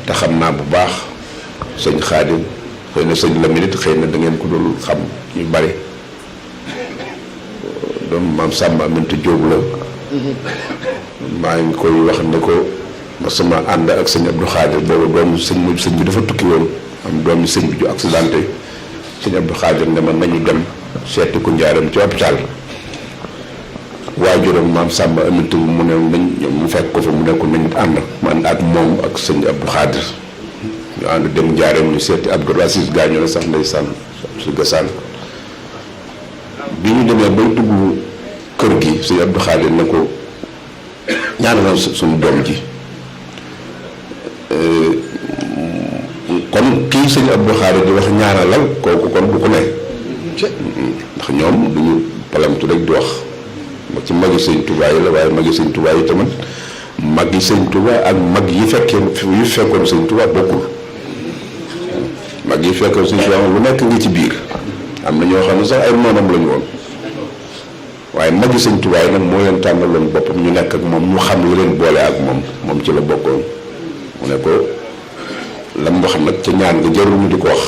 te xam naa bu baax sëñ Xaadim xëy na sëñ Lamine it xëy na da ngeen ko dul xam ñu bari doom maam Samba Aminta Jóob la maa ngi koy wax ne ko ma sama ànd ak sëñ Abdou Khadir boobu doomu sëñ bi dafa tukki woon am doomu sëñ bi ju accidenté sëñ Abdou Khadir ne ma nañu dem seeti ko njaaram ci hôpital waajuram maam Samba Aminta mu ne nañ mu fekk ko fa mu ne ko nañ ànd man ak moom ak sëñ Abdou Khadir ñu ànd dem njaaram ñu seeti Abdou Aziz gaañoo na sax ndeysaan su gasaan bi ñu demee bay dugg kër gi sëñ Abdou Khadir ne ko ñaanal suñu doom ji kon kii sëñ Abdou Khadir di wax ñaanalal kooku kon du ko ne ndax ñoom duñu palamtu rek di wax ci magi sëñ Touba yi la waaye magi sëñ Touba yi tamit mag yi sëñ Touba ak mag yi fekkoon sëñ Touba bokkul mag yi fekkoon sëñ Touba lu nekk ngi ci biir am na ñoo xam ne sax ay noonam lañu woon waaye magi sëñ Touba yi nag moo leen tànnaloon boppam ñu nekk ak moom ñu xam li leen boole ak moom ci la bokkoon mu ne ko lam wax nag ca ñaan nga jarul ñu di ko wax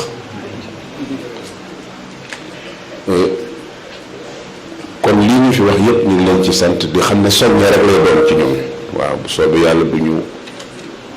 kon lii ñu fi wax yëpp ñu ngi leen ci sant di xam ne soññee rek lay doon ci ñoom waaw bu soobee yàlla du ñu